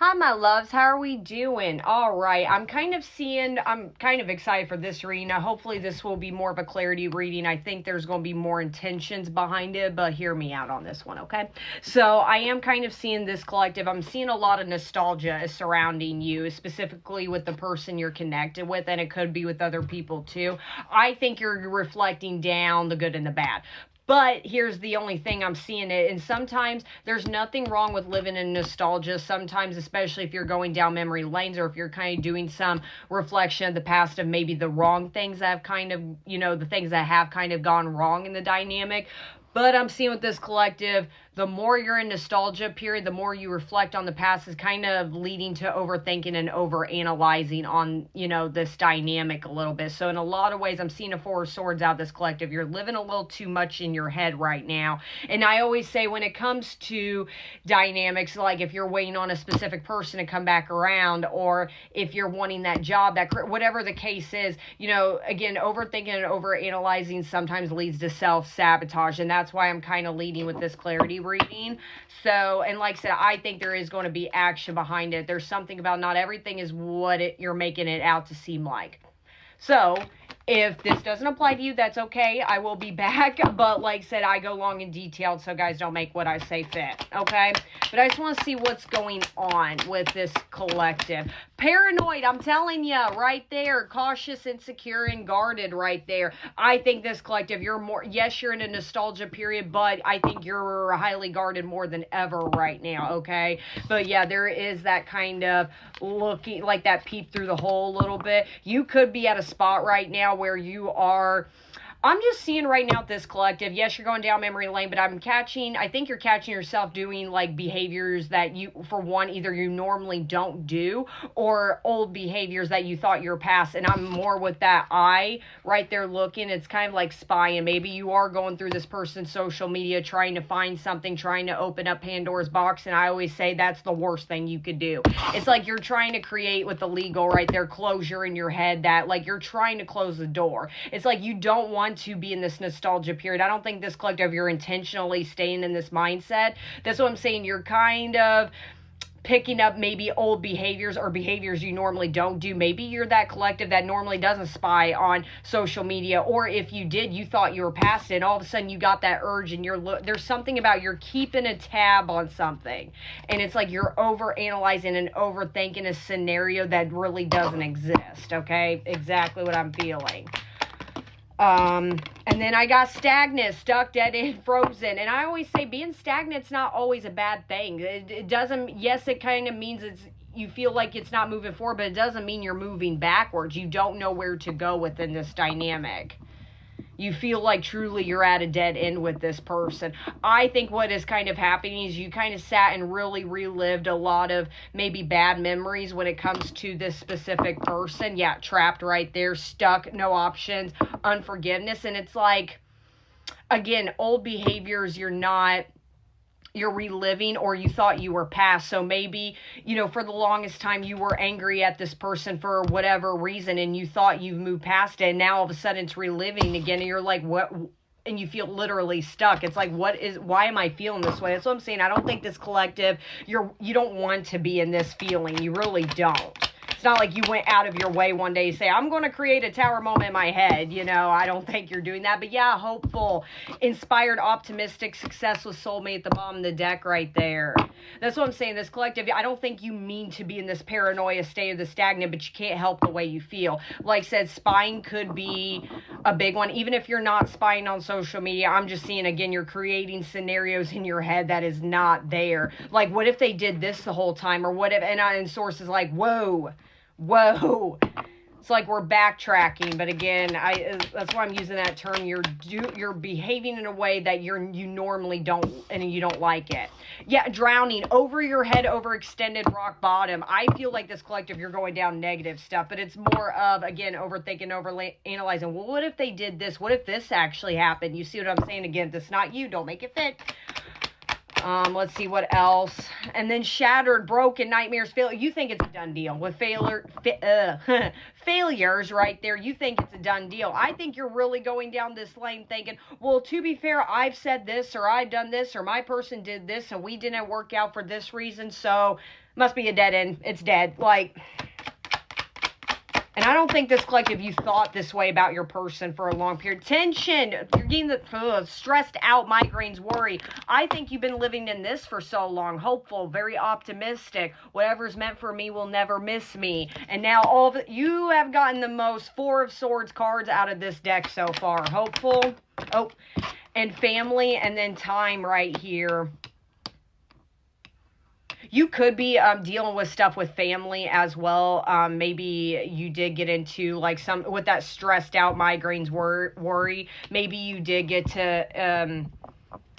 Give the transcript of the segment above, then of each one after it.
Hi, my loves. How are we doing? All right. I'm kind of excited for this reading. Now, hopefully, this will be more of a clarity reading. I think there's going to be more intentions behind it, but hear me out on this one, okay? So, I am kind of seeing this collective. I'm seeing a lot of nostalgia surrounding you, specifically with the person you're connected with, and it could be with other people too. I think you're reflecting down the good and the bad. But here's the only thing I'm seeing it. And sometimes there's nothing wrong with living in nostalgia. Sometimes, especially if you're going down memory lanes or if you're kind of doing some reflection of the past of maybe the wrong things that have kind of, the things that have kind of gone wrong in the dynamic. But I'm seeing with this collective, the more you're in nostalgia period, the more you reflect on the past is kind of leading to overthinking and overanalyzing on, this dynamic a little bit. So in a lot of ways, I'm seeing a Four of Swords out of this collective. You're living a little too much in your head right now. And I always say when it comes to dynamics, like if you're waiting on a specific person to come back around, or if you're wanting that job, whatever the case is, again, overthinking and overanalyzing sometimes leads to self-sabotage. And that's why I'm kind of leading with this clarity reading. So, and like I said, I think there is going to be action behind it. There's something about not everything is what you're making it out to seem like. So, if this doesn't apply to you, that's okay. I will be back. But like I said, I go long and detailed, so guys, don't make what I say fit. Okay? But I just want to see what's going on with this collective. Paranoid, I'm telling you, right there. Cautious, insecure, and guarded right there. I think this collective, yes, you're in a nostalgia period, but I think you're highly guarded more than ever right now, okay? But yeah, there is that kind of looking, like that peep through the hole a little bit. You could be at a spot right now where you are, I'm just seeing right now this collective, yes, you're going down memory lane, but I think you're catching yourself doing like behaviors that you, for one, either you normally don't do, or old behaviors that you thought you were past. And I'm more with that eye right there looking. It's kind of like spying. Maybe you are going through this person's social media trying to find something, trying to open up Pandora's box. And I always say that's the worst thing you could do. It's like you're trying to create with the legal right there closure in your head, that like you're trying to close the door. It's like you don't want to be in this nostalgia period. I don't think this collective, you're intentionally staying in this mindset. That's what I'm saying. You're kind of picking up maybe old behaviors or behaviors you normally don't do. Maybe you're that collective that normally doesn't spy on social media, or if you did, you thought you were past it, and all of a sudden you got that urge, and there's something about you're keeping a tab on something, and it's like you're over analyzing and overthinking a scenario that really doesn't exist. Okay, exactly what I'm feeling. And then I got stagnant, stuck, dead end, frozen. And I always say being stagnant's not always a bad thing. It doesn't, yes, it kind of means you feel like it's not moving forward, but it doesn't mean you're moving backwards. You don't know where to go within this dynamic. You feel like truly you're at a dead end with this person. I think what is kind of happening is you kind of sat and really relived a lot of maybe bad memories when it comes to this specific person. Yeah, trapped right there, stuck, no options, unforgiveness. And it's like, again, old behaviors you're reliving, or you thought you were past. So maybe, for the longest time you were angry at this person for whatever reason, and you thought you've moved past it, and now all of a sudden it's reliving again, and you're like, what? And you feel literally stuck. It's like, why am I feeling this way? That's what I'm saying. I don't think this collective, you don't want to be in this feeling. You really don't. It's not like you went out of your way one day to say, I'm going to create a tower moment in my head. I don't think you're doing that. But yeah, hopeful, inspired, optimistic, success with soulmate at the bottom of the deck right there. That's what I'm saying. This collective, I don't think you mean to be in this paranoia state of the stagnant, but you can't help the way you feel. Like I said, spying could be a big one. Even if you're not spying on social media, I'm just seeing, again, you're creating scenarios in your head that is not there. Like, what if they did this the whole time? Or what if, and sources like, whoa. It's like we're backtracking, but again, that's why I'm using that term. You're behaving in a way that you normally don't, and you don't like it. Yeah, drowning, over your head, overextended, rock bottom. I feel like this collective, you're going down negative stuff, but it's more of, again, overthinking, overanalyzing. Well, what if they did this? What if this actually happened? You see what I'm saying? Again, that's not you. Don't make it fit. Let's see what else. And then shattered, broken, nightmares, failure. You think it's a done deal with failures right there. You think it's a done deal. I think you're really going down this lane thinking, well, to be fair, I've said this, or I've done this, or my person did this, and we didn't work out for this reason. So Must be a dead end. It's dead. Like, and I don't think this collective, you thought this way about your person for a long period. Tension. You're getting the stressed out, migraines, worry. I think you've been living in this for so long. Hopeful, very optimistic. Whatever's meant for me will never miss me. And now all of it, you have gotten the most Four of Swords cards out of this deck so far. Hopeful. Oh, and family, and then time right here. You could be dealing with stuff with family as well. Maybe you did get into like some with that stressed out migraines worry. Maybe you did get to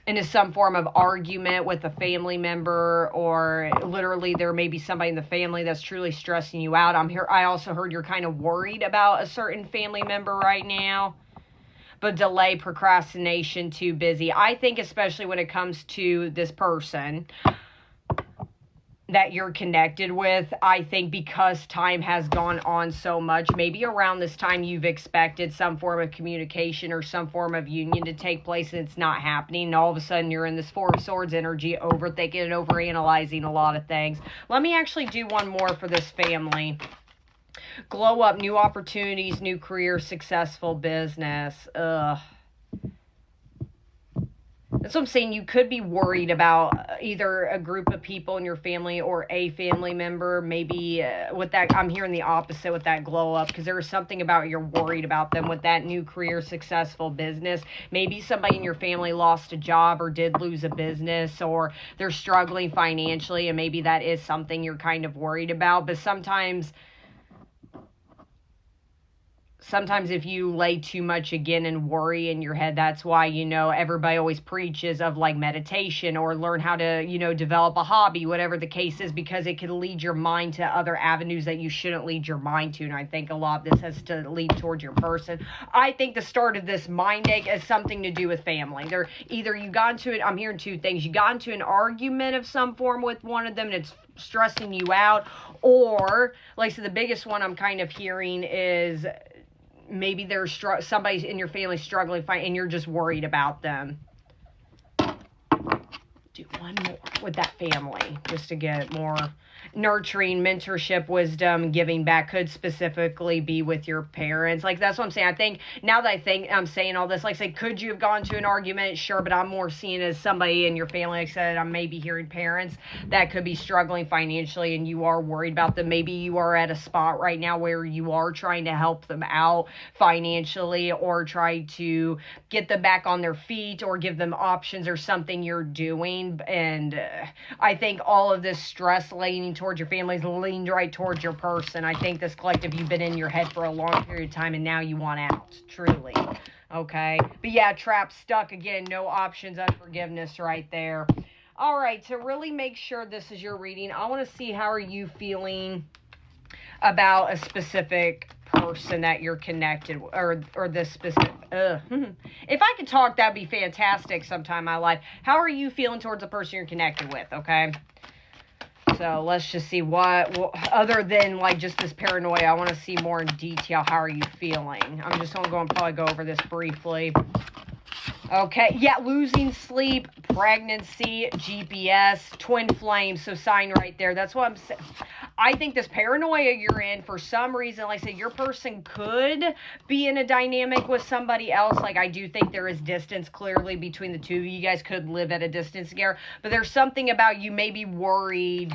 into some form of argument with a family member, or literally there may be somebody in the family that's truly stressing you out. I also heard you're kind of worried about a certain family member right now. But delay, procrastination, too busy. I think especially when it comes to this person that you're connected with, I think because time has gone on so much, maybe around this time you've expected some form of communication or some form of union to take place, and it's not happening, and all of a sudden you're in this Four of Swords energy, overthinking and overanalyzing a lot of things. Let me actually do one more for this family. Glow up, new opportunities, new career, successful business. That's what I'm saying. You could be worried about either a group of people in your family or a family member. Maybe with that, I'm hearing the opposite with that glow up, because there is something about you're worried about them with that new career, successful business. Maybe somebody in your family lost a job or did lose a business, or they're struggling financially, and maybe that is something you're kind of worried about. But sometimes if you lay too much again and worry in your head, that's why, everybody always preaches of like meditation or learn how to, develop a hobby, whatever the case is, because it can lead your mind to other avenues that you shouldn't lead your mind to. And I think a lot of this has to lead towards your person. I think the start of this mind ache has something to do with family. Either you got into it, I'm hearing two things. You got into an argument of some form with one of them and it's stressing you out, or like, so the biggest one I'm kind of hearing is maybe there's somebody in your family struggling, and you're just worried about them. Do one more with that family, just to get more nurturing, mentorship, wisdom, giving back. Could specifically be with your parents. Like, that's what I'm saying. I think, now that I'm saying all this, like, say, could you have gone to an argument? Sure, but I'm more seeing as somebody in your family. Like I said, I'm maybe hearing parents that could be struggling financially, and you are worried about them. Maybe you are at a spot right now where you are trying to help them out financially, or try to get them back on their feet, or give them options, or something you're doing. And I think all of this stress leaning towards your family is leaned right towards your person. I think this collective, you've been in your head for a long period of time, and now you want out, truly. Okay? But yeah, trapped, stuck again, no options, unforgiveness right there. All right, to really make sure this is your reading, I want to see how are you feeling about a specific person that you're connected with, or this specific, if I could talk, that'd be fantastic sometime in my life. How are you feeling towards the person you're connected with? Okay, so let's just see what other than like just this paranoia, I want to see more in detail. How are you feeling? I'm just going to probably go over this briefly. Okay, yeah, losing sleep, pregnancy, GPS, twin flames, so sign right there. That's what I'm saying. I think this paranoia you're in, for some reason, like I said, your person could be in a dynamic with somebody else. Like, I do think there is distance clearly between the two of you. You guys could live at a distance together, but there's something about you may be worried,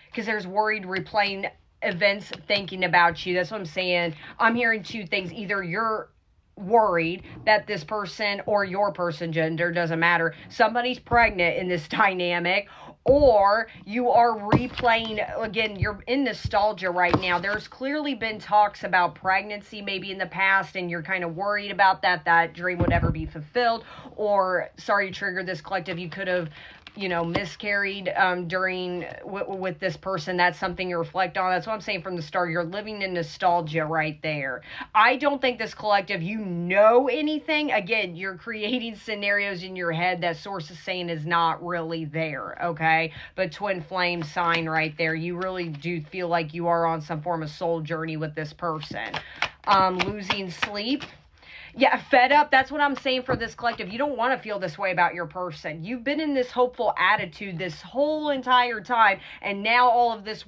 because there's worried replaying events thinking about you. That's what I'm saying. I'm hearing two things. Either you're worried that this person, or your person, gender doesn't matter, somebody's pregnant in this dynamic, or you are replaying, again, you're in nostalgia right now. There's clearly been talks about pregnancy maybe in the past, and you're kind of worried about that dream would ever be fulfilled, or, sorry to trigger this collective, you could have miscarried during with this person. That's something you reflect on. That's what I'm saying from the start. You're living in nostalgia right there. I don't think this collective, anything. Again, you're creating scenarios in your head that source is saying is not really there, okay? But twin flame sign right there. You really do feel like you are on some form of soul journey with this person. Losing sleep. Yeah, fed up. That's what I'm saying for this collective. You don't want to feel this way about your person. You've been in this hopeful attitude this whole entire time, and now all of this